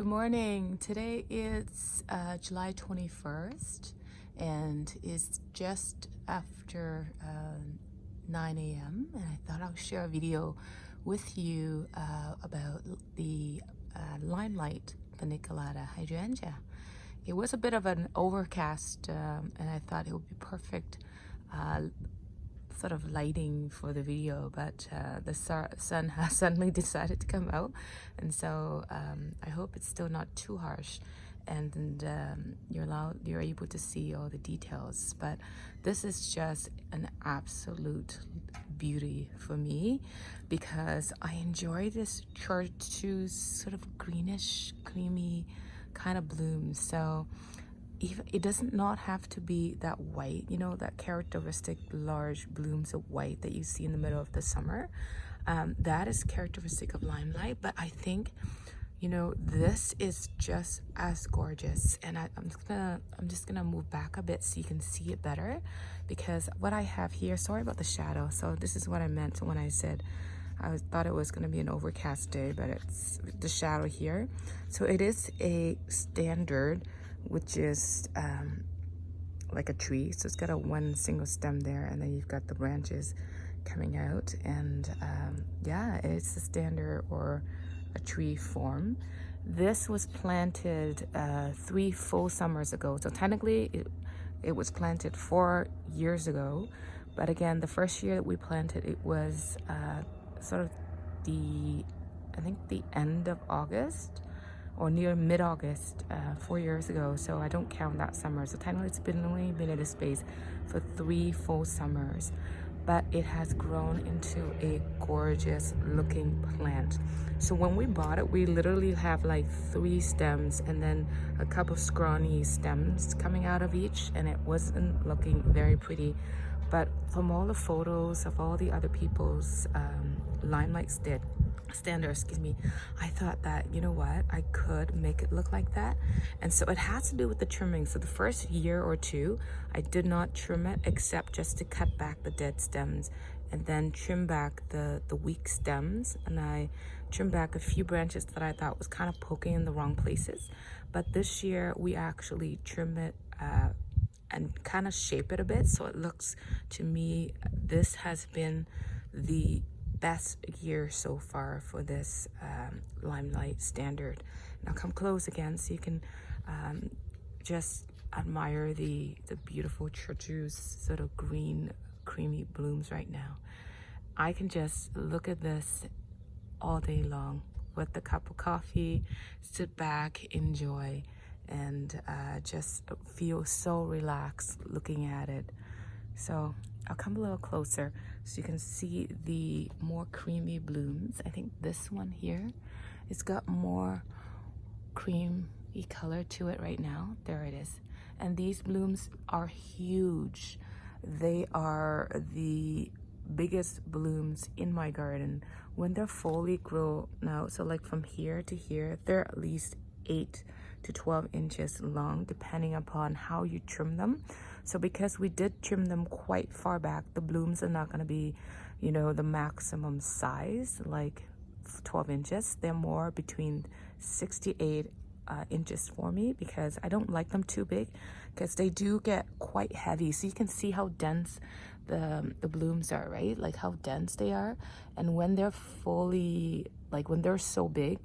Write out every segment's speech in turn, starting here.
Good morning. Today is July 21st and it's just after 9 a.m. and I thought I'll share a video with you about the Limelight Paniculata Hydrangea. It was a bit of an overcast and I thought it would be perfect sort of lighting for the video, but the sun has suddenly decided to come out, and so I hope it's still not too harsh and you're able to see all the details. But this is just an absolute beauty for me because I enjoy this Chartreuse sort of greenish creamy kind of bloom. So even it doesn't not have to be that white, you know, that characteristic large blooms of white that you see in the middle of the summer. That is characteristic of Limelight, but I think, you know, this is just as gorgeous. And I'm just gonna move back a bit so you can see it better, because what I have here, sorry about the shadow, so this is what I meant when I said I thought it was going to be an overcast day, but it's the shadow here. So it is a standard, which is like a tree. So it's got one single stem there, and then you've got the branches coming out. And yeah, it's a standard or a tree form. This was planted 3 full summers ago. So technically it was planted 4 years ago. But again, the first year that we planted, it was sort of I think the end of August or near mid-August 4 years ago. So I don't count that summer. So technically it's only been in this space for 3 full summers, but it has grown into a gorgeous looking plant. So when we bought it, we literally have like 3 stems and then a couple of scrawny stems coming out of each, and it wasn't looking very pretty. But from all the photos of all the other people's Limelight standards, I thought that, you know what, I could make it look like that. And so it has to do with the trimming. So the first year or two, I did not trim it except just to cut back the dead stems and then trim back the weak stems. And I trimmed back a few branches that I thought was kind of poking in the wrong places. But this year we actually trim it and kind of shape it a bit, so it looks, to me, this has been the best year so far for this Limelight standard. Now come close again so you can just admire the beautiful Chartreuse sort of green creamy blooms right now. I can just look at this all day long with a cup of coffee, sit back, enjoy, and just feel so relaxed looking at it. So I'll come a little closer so you can see the more creamy blooms. I think this one here, it's got more creamy color to it right now. There it is. And these blooms are huge. They are the biggest blooms in my garden when they're fully grown out. So like from here to here, they're at least 8 to 12 inches long, depending upon how you trim them. So because we did trim them quite far back, the blooms are not going to be, you know, the maximum size, like 12 inches. They're more between 6 to 8 inches for me, because I don't like them too big, because they do get quite heavy. So you can see how dense the blooms are, right? Like how dense they are. And when they're fully, like when they're so big,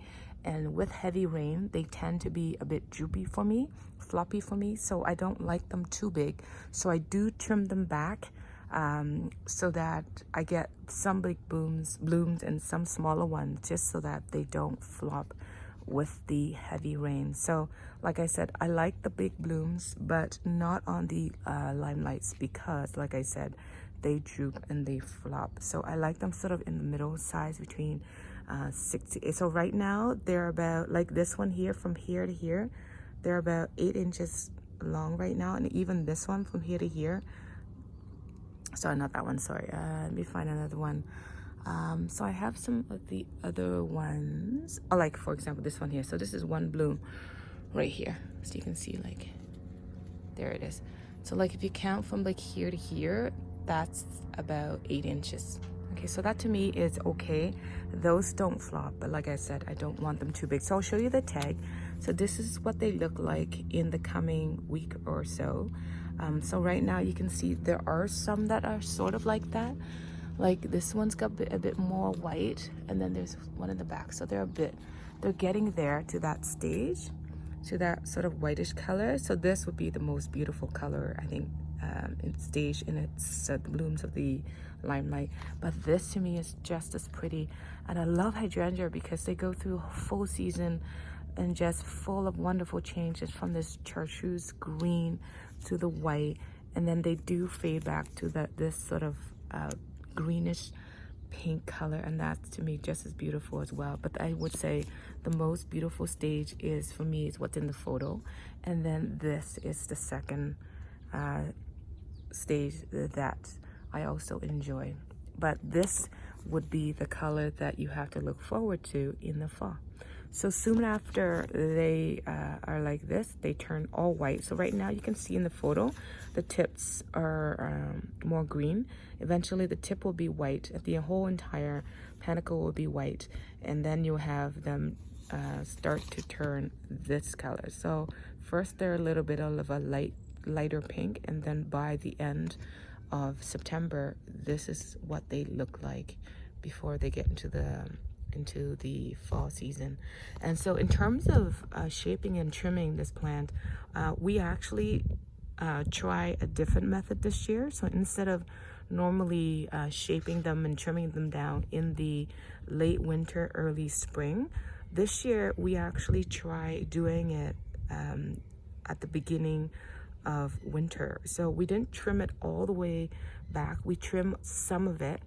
and with heavy rain, they tend to be a bit droopy for me, floppy for me. So I don't like them too big. So I do trim them back so that I get some big blooms and some smaller ones, just so that they don't flop with the heavy rain. So like I said, I like the big blooms, but not on the Limelights, because like I said, they droop and they flop. So I like them sort of in the middle size, between 6 to 8. So right now they're about, like this one here, from here to here, they're about 8 inches long right now. And even this one from here to here, sorry, not that one, sorry, let me find another one. So I have some of the other ones, oh, like for example this one here. So this is one bloom right here, so you can see, like, there it is. So like if you count from like here to here, that's about 8 inches. Okay, so that to me is okay. Those don't flop, but like I said, I don't want them too big. So I'll show you the tag. So this is what they look like in the coming week or so. So right now you can see there are some that are sort of like that. Like this one's got a bit more white, and then there's one in the back. So they're getting there to that stage, to that sort of whitish color. So this would be the most beautiful color, I think, in stage in its the blooms of the Limelight. But this to me is just as pretty, and I love Hydrangea because they go through a full season and just full of wonderful changes from this Chartreuse green to the white, and then they do fade back to this sort of greenish pink color, and that's to me just as beautiful as well. But I would say the most beautiful stage is, for me, is what's in the photo, and then this is the second stage that I also enjoy. But this would be the color that you have to look forward to in the fall. So soon after they are like this, they turn all white. So right now you can see in the photo, the tips are more green. Eventually the tip will be white. The whole entire panicle will be white. And then you'll have them start to turn this color. So first they're a little bit of a lighter pink, and then by the end of September, this is what they look like before they get into the fall season. And so in terms of shaping and trimming this plant, we actually try a different method this year. So instead of normally shaping them and trimming them down in the late winter, early spring, this year we actually try doing it at the beginning of winter. So we didn't trim it all the way back. We trim some of it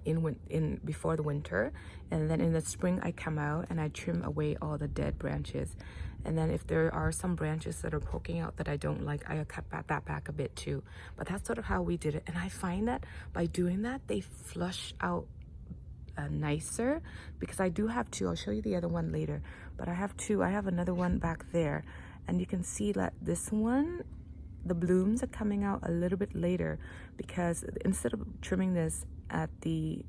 in before the winter, and then in the spring I come out and I trim away all the dead branches. And then if there are some branches that are poking out that I don't like, I cut that back a bit too. But that's sort of how we did it, and I find that by doing that they flush out nicer, because I do have two. I'll show you the other one later, but I have two. I have another one back there, and you can see that this one, the blooms are coming out a little bit later, because instead of trimming this at the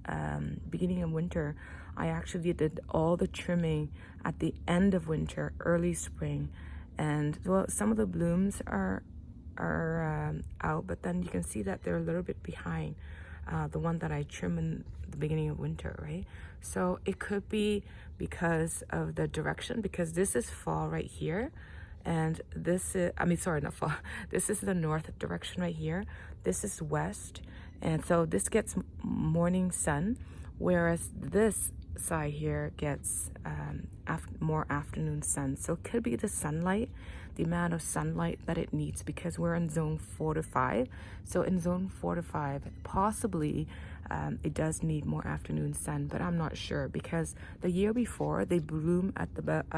beginning of winter, I actually did all the trimming at the end of winter, early spring. And well, some of the blooms are out, but then you can see that they're a little bit behind the one that I trim in the beginning of winter, right? So it could be because of the direction, because this is fall right here, and this is, I mean, sorry, not fall. This is the north direction right here. This is west. And so this gets morning sun, whereas this side here gets more afternoon sun. So it could be the sunlight, the amount of sunlight that it needs, because we're in zone 4 to 5. So in zone 4 to 5, possibly it does need more afternoon sun, but I'm not sure, because the year before they bloom at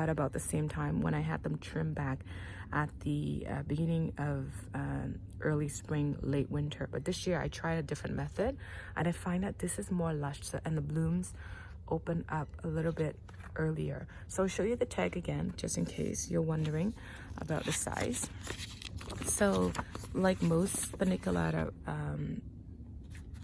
about the same time when I had them trimmed back at the beginning of early spring, late winter. But this year I tried a different method, and I find that this is more lush, and the blooms open up a little bit earlier. So I'll show you the tag again, just in case you're wondering about the size. So like most paniculata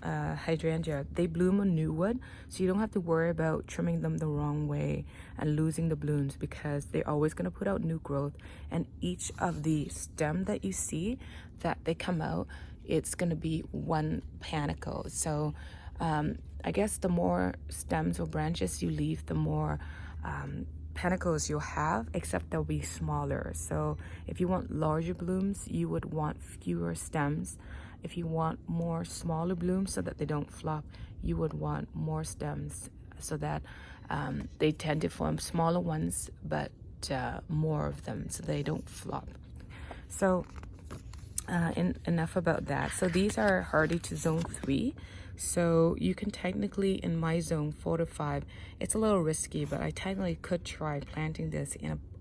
hydrangea, they bloom on new wood, so you don't have to worry about trimming them the wrong way and losing the blooms, because they're always going to put out new growth. And each of the stem that you see that they come out, it's going to be one panicle. So I guess the more stems or branches you leave, the more panicles you'll have, except they'll be smaller. So if you want larger blooms, you would want fewer stems. If you want more smaller blooms so that they don't flop, you would want more stems, so that they tend to form smaller ones, but more of them, so they don't flop. So enough about that. So these are hardy to zone 3. So you can technically, in my zone 4 to 5, it's a little risky, but I technically could try planting this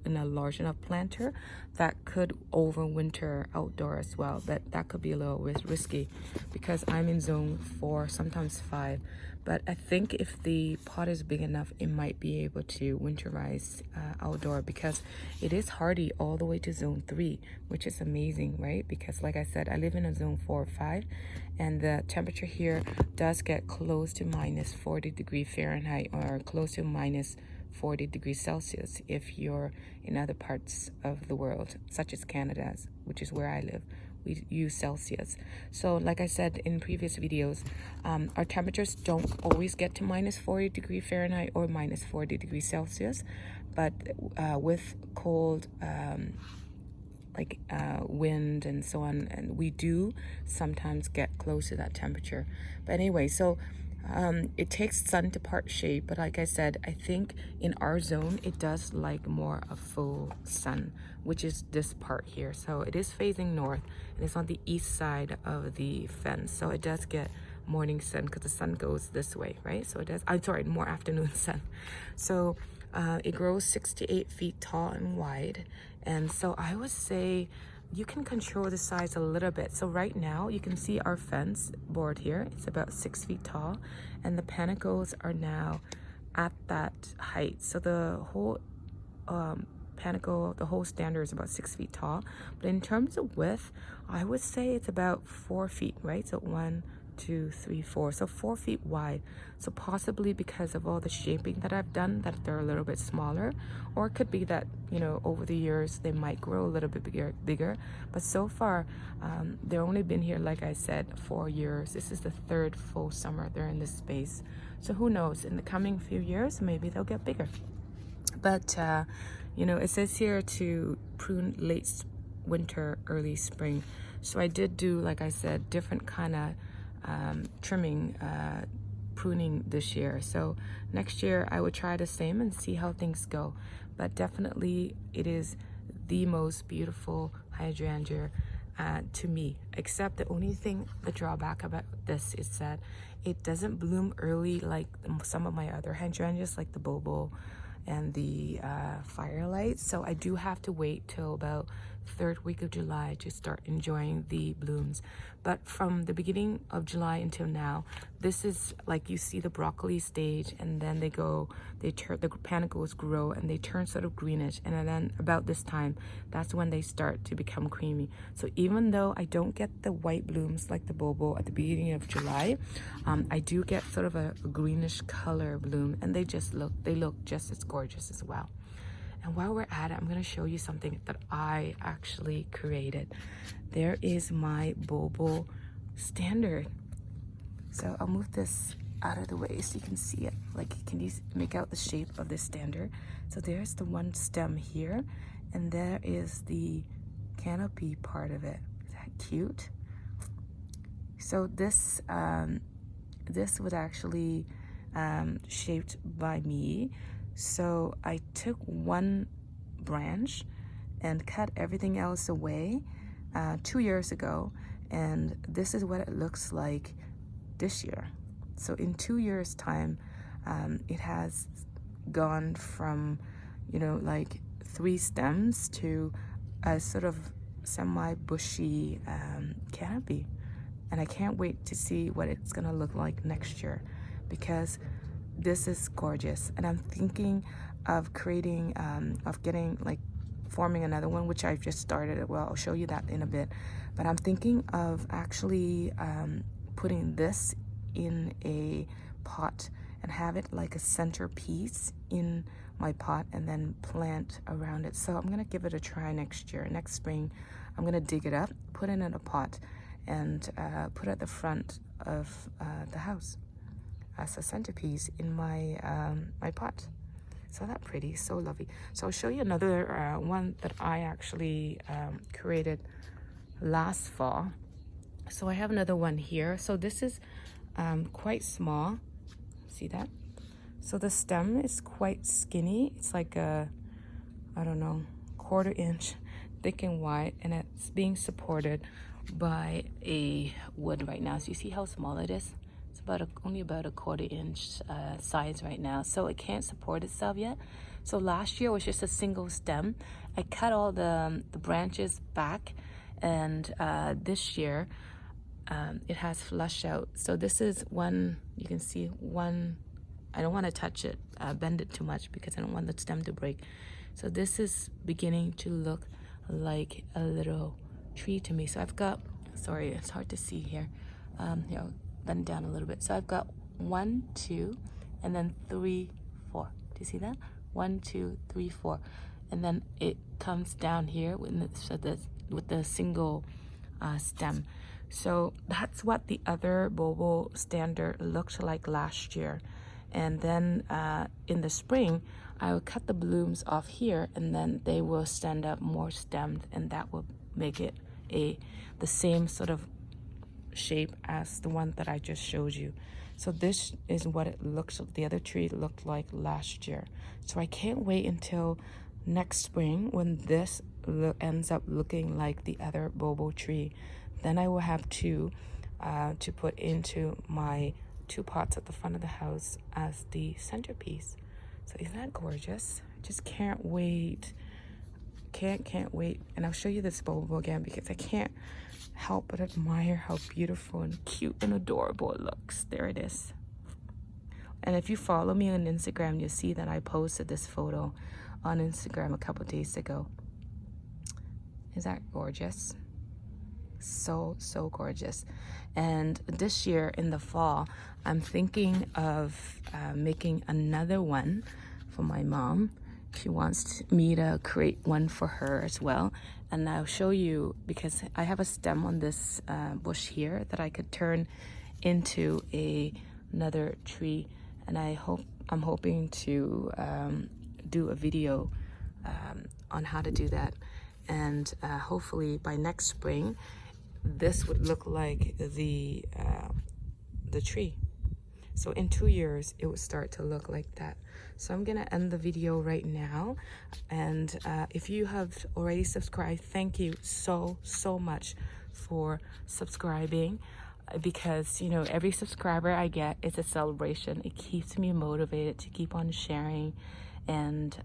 in a large enough planter that could overwinter outdoor as well. But that could be a little risky because I'm in zone 4, sometimes 5. But I think if the pot is big enough, it might be able to winterize outdoor, because it is hardy all the way to zone 3, which is amazing, right? Because like I said, I live in a zone 4 or 5, and the temperature here does get close to minus 40 degrees Fahrenheit or close to minus 40 degrees Celsius if you're in other parts of the world, such as Canada, which is where I live. We use Celsius. So like I said in previous videos, our temperatures don't always get to minus 40 degrees Fahrenheit or minus 40 degrees Celsius, but with cold wind and so on, and we do sometimes get close to that temperature. But anyway, so it takes sun to part shade, but like I said, I think in our zone it does like more of full sun, which is this part here. So it is facing north and it's on the east side of the fence, so it does get morning sun because the sun goes this way, right? So it does, I'm sorry, more afternoon sun. So it grows 6 to 8 feet tall and wide, and so I would say you can control the size a little bit. So right now you can see our fence board here, it's about 6 feet tall, and the panicles are now at that height. So the whole panicle, the whole standard is about 6 feet tall, but in terms of width, I would say it's about 4 feet, right? So 1, 2, 3, 4, so 4 feet wide. So possibly because of all the shaping that I've done, that they're a little bit smaller, or it could be that, you know, over the years they might grow a little bit bigger. But so far they've only been here, like I said, 4 years. This is the 3rd full summer they're in this space, so who knows, in the coming few years maybe they'll get bigger. But you know, it says here to prune late winter, early spring. So I did do, like I said, different kind of trimming, pruning this year. So next year I would try the same and see how things go. But definitely it is the most beautiful hydrangea to me, except the only thing, the drawback about this is that it doesn't bloom early like some of my other hydrangeas, like the Bobo and the Firelight. So I do have to wait till about 3rd week of July to start enjoying the blooms. But from the beginning of July until now, this is like, you see the broccoli stage, and then they turn, the panicles grow and they turn sort of greenish, and then about this time, that's when they start to become creamy. So even though I don't get the white blooms like the Bobo at the beginning of July, I do get sort of a greenish color bloom, and they look just as gorgeous as well. And while we're at it, I'm going to show you something that I actually created. There is my Bobo standard. So I'll move this out of the way so you can see it. Like, can you make out the shape of this standard? So there's the one stem here, and there is the canopy part of it. Is that cute? So this this was actually shaped by me. So I took one branch and cut everything else away 2 years ago, and this is what it looks like this year. So in 2 years time, it has gone from, you know, like 3 stems to a sort of semi-bushy canopy. And I can't wait to see what it's gonna look like next year, because this is gorgeous. And I'm thinking of creating, forming another one, which I've just started. Well, I'll show you that in a bit. But I'm thinking of actually putting this in a pot and have it like a centerpiece in my pot, and then plant around it. So I'm gonna give it a try next year. Next spring, I'm gonna dig it up, put it in a pot, and put it at the front of the house as a centerpiece in my my pot. So that's pretty, so lovely. So I'll show you another one that I actually created last fall. So I have another one here. So this is quite small. See that? So the stem is quite skinny. It's like a, I don't know, 1/4 inch thick and wide, and it's being supported by a wood right now. So you see how small it is? It's about only about a 1/4 inch size right now, so it can't support itself yet. So last year was just a single stem. I cut all the branches back, and this year it has flushed out. So this is one, you can see one, I don't want to touch it, bend it too much because I don't want the stem to break. So this is beginning to look like a little tree to me. So I've got, sorry, it's hard to see here. Here, I'll bend it down a little bit. So I've got 1, 2, and then 3, 4. Do you see that? 1, 2, 3, 4. And then it comes down here with the single stem. So that's what the other Bobo standard looked like last year. And then in the spring, I will cut the blooms off here, and then they will stand up more stemmed, and that will make it the same sort of shape as the one that I just showed you. So this is what it looks, the other tree looked like last year. So I can't wait until next spring when this ends up looking like the other Bobo tree. Then I will have two to put into my 2 pots at the front of the house as the centerpiece. So isn't that gorgeous? I just can't wait. Can't wait. And I'll show you this Bobo again because I can't help but admire how beautiful and cute and adorable it looks. There it is. And if you follow me on Instagram, you'll see that I posted this photo on Instagram a couple days ago. Is that gorgeous? So gorgeous. And this year in the fall, I'm thinking of making another one for my mom. She wants me to create one for her as well. And I'll show you, because I have a stem on this bush here that I could turn into another tree. And I'm hoping to do a video on how to do that. And hopefully by next spring, this would look like the tree. So in 2 years, it would start to look like that. So I'm gonna end the video right now. And if you have already subscribed, thank you so much for subscribing, because you know, every subscriber I get is a celebration. It keeps me motivated to keep on sharing and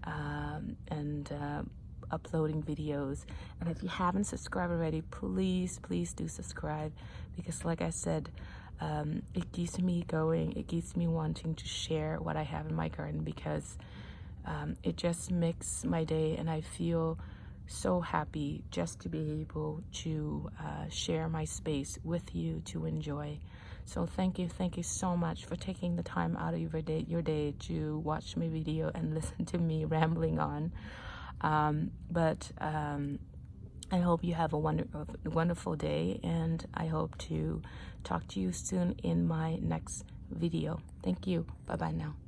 uploading videos. And if you haven't subscribed already, please do subscribe, because like I said, it keeps me going. It keeps me wanting to share what I have in my garden, because it just makes my day, and I feel so happy just to be able to share my space with you to enjoy. So thank you so much for taking the time out of your day to watch my video and listen to me rambling on. I hope you have a wonderful day, and I hope to talk to you soon in my next video. Thank you. Bye-bye now.